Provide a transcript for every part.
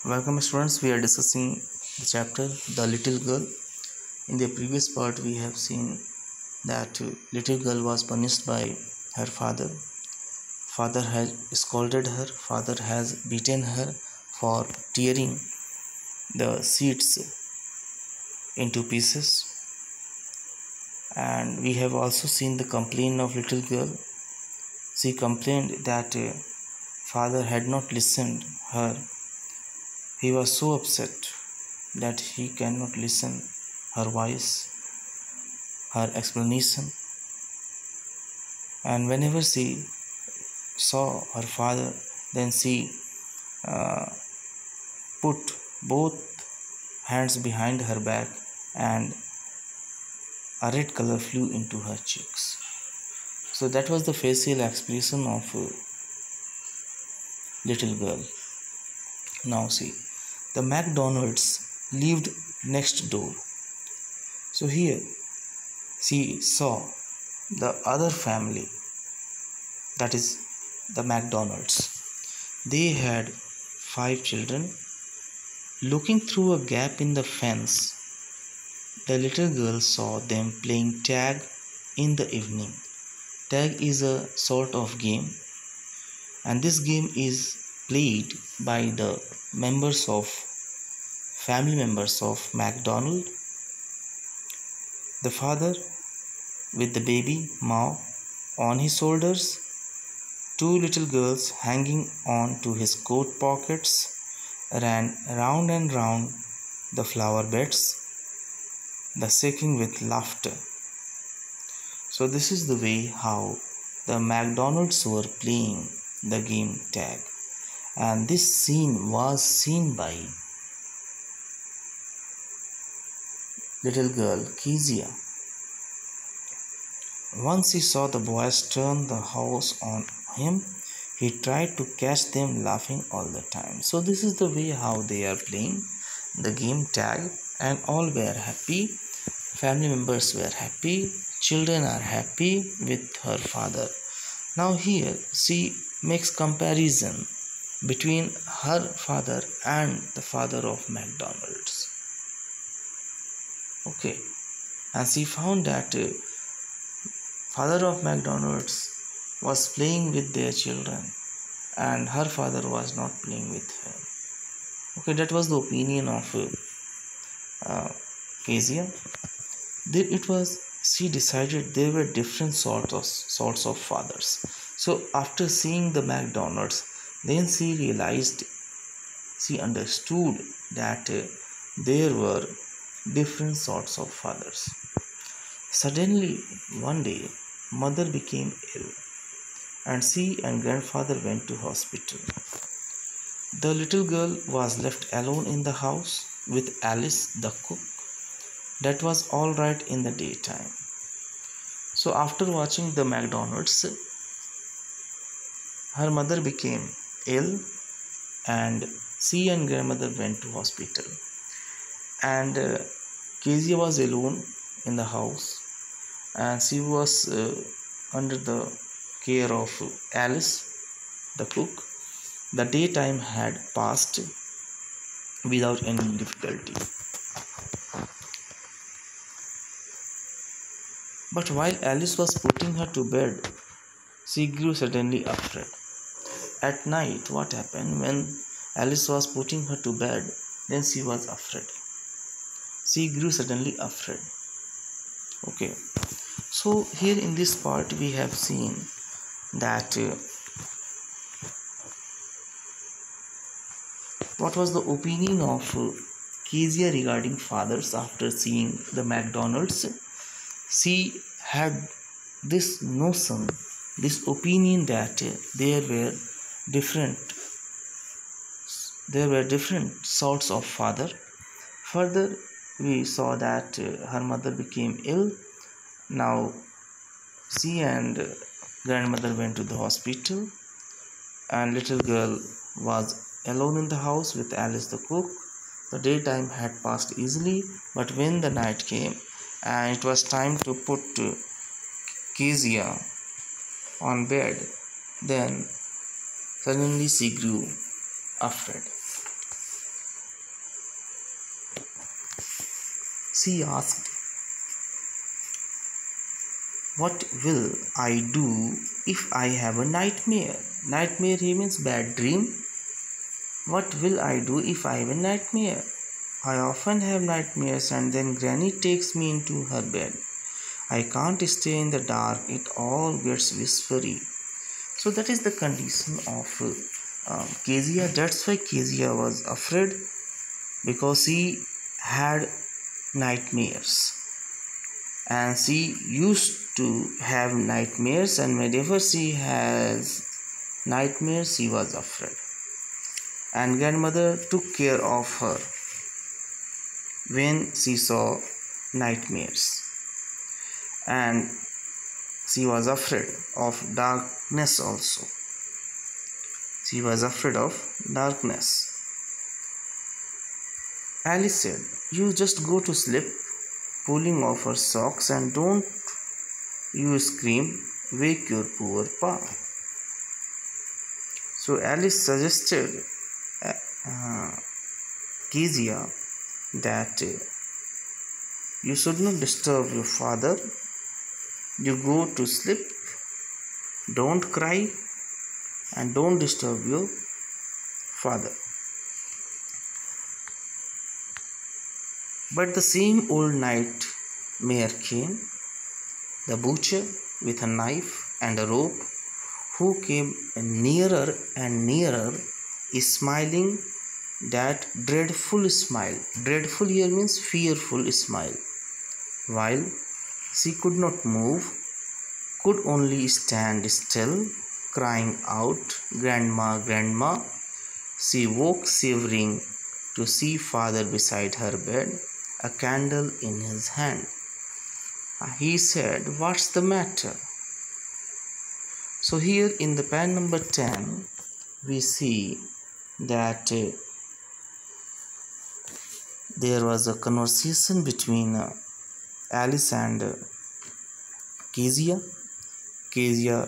Welcome students, we are discussing the chapter The Little Girl. In the previous part we have seen that little girl was punished by her father. Father has scolded her, father has beaten her for tearing the seeds into pieces. And we have also seen the complaint of little girl. She complained that father had not listened her. He was so upset that he cannot listen her voice, her explanation. And whenever she saw her father, then she put both hands behind her back and a red color flew into her cheeks. So that was the facial expression of a little girl. Now see, the McDonald's lived next door. So here she saw the other family, that is the McDonald's. They had 5 children. Looking through a gap in the fence, the little girl saw them playing tag in the evening. Tag is a sort of game, and this game is played by the family members of McDonald. The father with the baby Mao on his shoulders, 2 little girls hanging on to his coat pockets, ran round and round the flower beds, the shaking with laughter. So this is the way how the McDonald's were playing the game tag, and this scene was seen by little girl Kezia. Once he saw the boys turn the house on him, he tried to catch them laughing all the time. So this is the way how they are playing the game tag, and all were happy. Family members were happy. Children are happy with her father. Now here she makes comparison between her father and the father of McDonald's. Okay, and she found that father of McDonald's was playing with their children and her father was not playing with her. Okay, that was the opinion of Kezia. She decided there were different sorts of fathers. So after seeing the McDonald's, then she understood that there were different sorts of fathers. Suddenly one day mother became ill and she and grandfather went to hospital. The little girl was left alone in the house with Alice the cook. That was all right in the daytime. So after watching the McDonald's, her mother became ill and she and grandmother went to hospital. And Kezia was alone in the house and she was under the care of Alice the cook. The daytime had passed without any difficulty. But while Alice was putting her to bed, she grew suddenly afraid. At night, what happened when Alice was putting her to bed? Then she was afraid. She grew suddenly afraid. Okay. So here in this part we have seen that what was the opinion of Kezia regarding fathers after seeing the McDonald's. She had this notion, this opinion that there were different sorts of father. Further, we saw that her mother became ill. Now she and grandmother went to the hospital and little girl was alone in the house with Alice the cook. The daytime had passed easily, but when the night came and it was time to put Kezia on bed, then suddenly she grew afraid. she asked, "What will I do if I have a nightmare?" Nightmare here means bad dream. What will I do if I have a nightmare? I often have nightmares and then Granny takes me into her bed. I can't stay in the dark, it all gets whispery. So that is the condition of Kezia. That's why Kezia was afraid, because she had nightmares. And she used to have nightmares, and whenever she has nightmares, she was afraid. And grandmother took care of her when she saw nightmares. And she was afraid of darkness also. She was afraid of darkness. Alice said, "You just go to sleep," pulling off her socks, "and don't you scream, wake your poor pa." So Alice suggested Kezia that you should not disturb your father. You go to sleep, don't cry, and don't disturb your father. But the same old nightmare came. The butcher with a knife and a rope, who came nearer and nearer, smiling that dreadful smile. Dreadful here means fearful smile. While she could not move, could only stand still, crying out, "Grandma, Grandma." She woke shivering to see father beside her bed, a candle in his hand. He said, "What's the matter?" So here in the pen number 10, we see that there was a conversation between Alice and Kezia. Kezia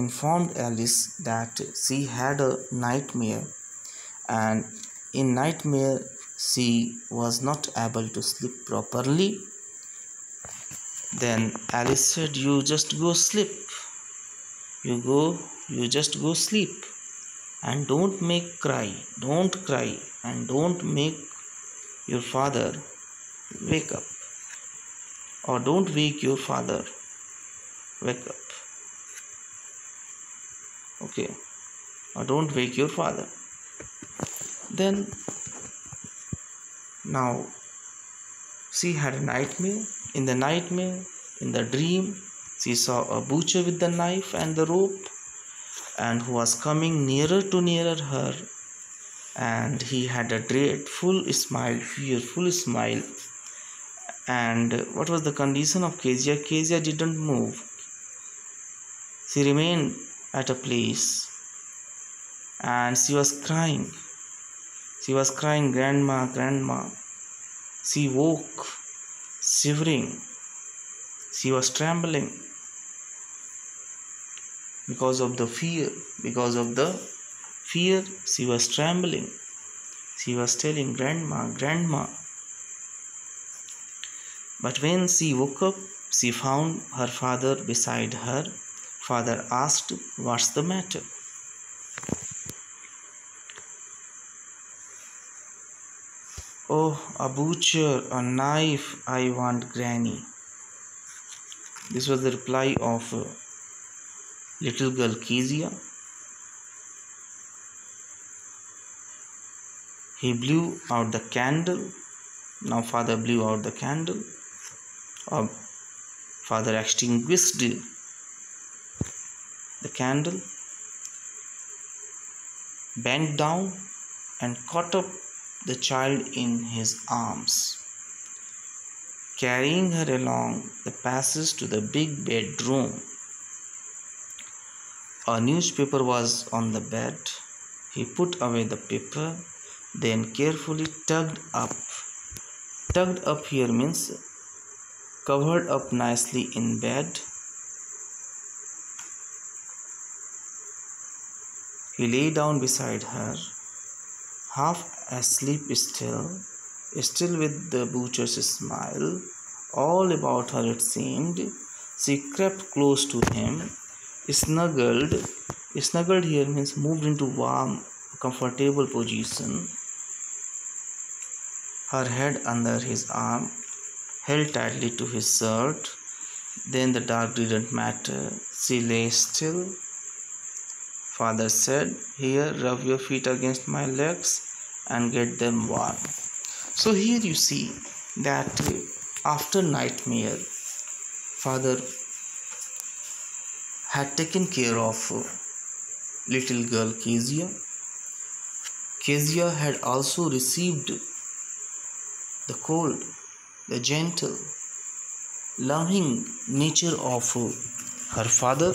informed Alice that she had a nightmare, and in nightmare she was not able to sleep properly. Then Alice said, "You just go sleep. You just go sleep, and don't make cry. Don't cry, and don't make your father wake up, or don't wake your father wake up. Okay, or don't wake your father." Then now she had a nightmare. In the nightmare, in the dream, she saw a butcher with the knife and the rope, and who was coming nearer her, and he had a dreadful smile, fearful smile. And what was the condition of Kezia? Kezia didn't move. She remained at a place, and she was crying. She was crying, "Grandma, Grandma." She woke, shivering. She was trembling because of the fear. Because of the fear, she was trembling. She was telling, "Grandma, Grandma." But when she woke up, she found her father beside her. Father asked, "What's the matter?" "Oh, a butcher, a knife, I want, Granny." This was the reply of little girl Kezia. He blew out the candle. Now father blew out the candle. Father extinguished the candle, bent down, and caught up the child in his arms, carrying her along the passage to the big bedroom. A newspaper was on the bed. He put away the paper, then carefully tugged up. Tugged up here means covered up nicely in bed. He lay down beside her, half asleep still, Still with the butcher's smile all about her it seemed, she crept close to him, snuggled. Snuggled here means moved into warm, comfortable position, her head under his arm, held tightly to his shirt. Then the dark didn't matter. She lay still. Father said, "Here, rub your feet against my legs and get them warm." So here you see that after nightmare, Father had taken care of little girl Kezia. Kezia had also received the cold, the gentle, loving nature of her father.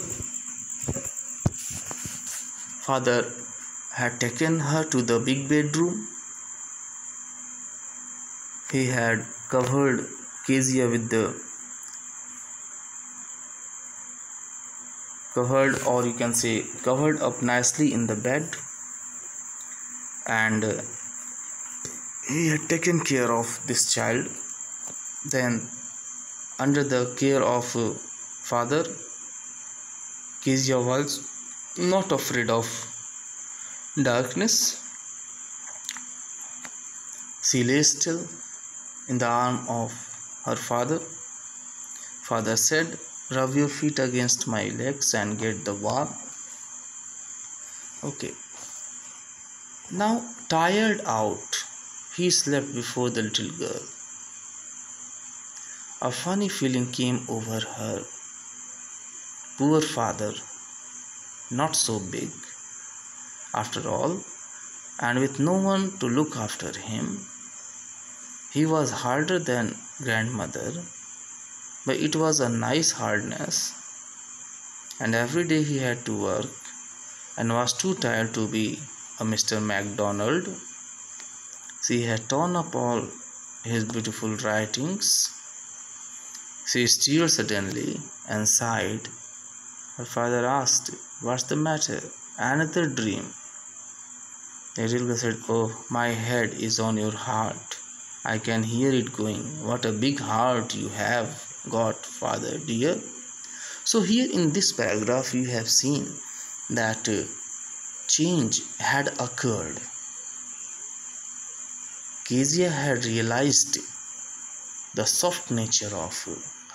Father had taken her to the big bedroom. He had covered Kezia with the covered up nicely in the bed, and he had taken care of this child. Then, under the care of father, Kezia was not afraid of darkness. She lay still in the arm of her father. Father said, "Rub your feet against my legs and get the warmth." Okay. Now, tired out, he slept before the little girl. A funny feeling came over her. Poor father, not so big, after all, and with no one to look after him. He was harder than grandmother, but it was a nice hardness, and every day he had to work and was too tired to be a Mr. MacDonald. She had torn up all his beautiful writings. She stirred suddenly and sighed. Her father asked, "What's the matter? Another dream?" The little girl said, "Oh, my head is on your heart. I can hear it going. What a big heart you have got, father dear." So here in this paragraph you have seen that change had occurred. Kezia had realized the soft nature of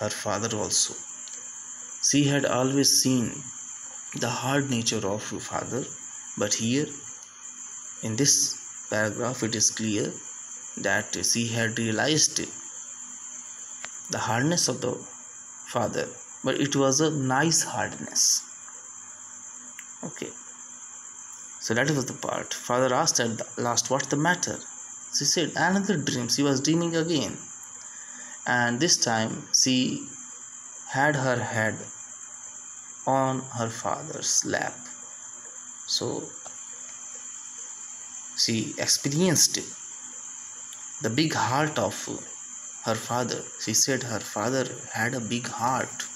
her father also. She had always seen the hard nature of her father, but here in this paragraph it is clear that she had realized the hardness of the father, but it was a nice hardness. Okay, so that was the part. Father asked at the last, "What's the matter?" She said, "Another dream." She was dreaming again, and this time she had her head on her father's lap. So she experienced the big heart of her father. She said her father had a big heart.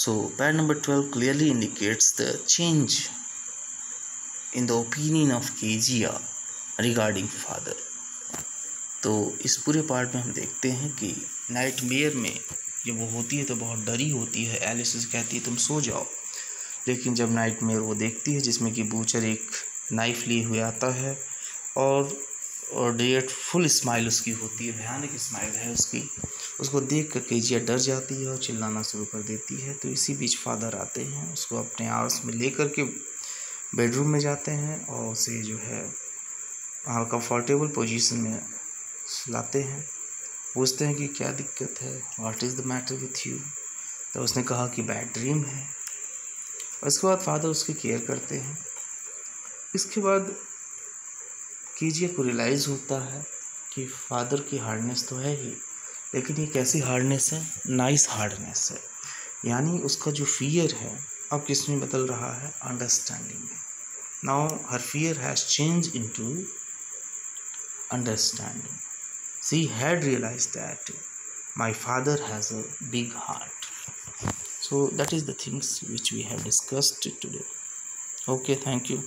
So paragraph number 12 clearly indicates the change in the opinion of Kezia regarding father. तो इस पूरे part में हम देखते हैं कि nightmare में जब वो होती है तो बहुत डरी होती है। एलिस से कहती है तुम सो जाओ, लेकिन जब नाइटमेयर वो देखती है जिसमें कि बूचर एक नाइफ लिए हुए आता है और डेट फुल स्माइल उसकी होती है, भयानक स्माइल है उसकी, उसको देख कर केजिया डर जाती है और चिल्लाना शुरू कर देती है। तो इसी बीच फादर आते हैं, उसको अपने आर्म्स में लेकर के बेडरूम में जाते हैं और उसे जो है कंफर्टेबल पोजीशन में सुलाते हैं। पूछते हैं कि क्या दिक्कत है, what is the matter with you. तो उसने कहा कि बैड ड्रीम है। और इसके बाद फादर उसकी केयर करते हैं। इसके बाद कीजिए को रियलाइज़ होता है कि फादर की हार्डनेस तो है ही, लेकिन ये कैसी हार्डनेस है, नाइस हार्डनेस है। यानी उसका जो फियर है अब किस में बदल रहा है, अंडरस्टैंडिंग में। Now her fear has change into understanding. She had realized that my father has a big heart. So that is the things which we have discussed today. Okay, thank you.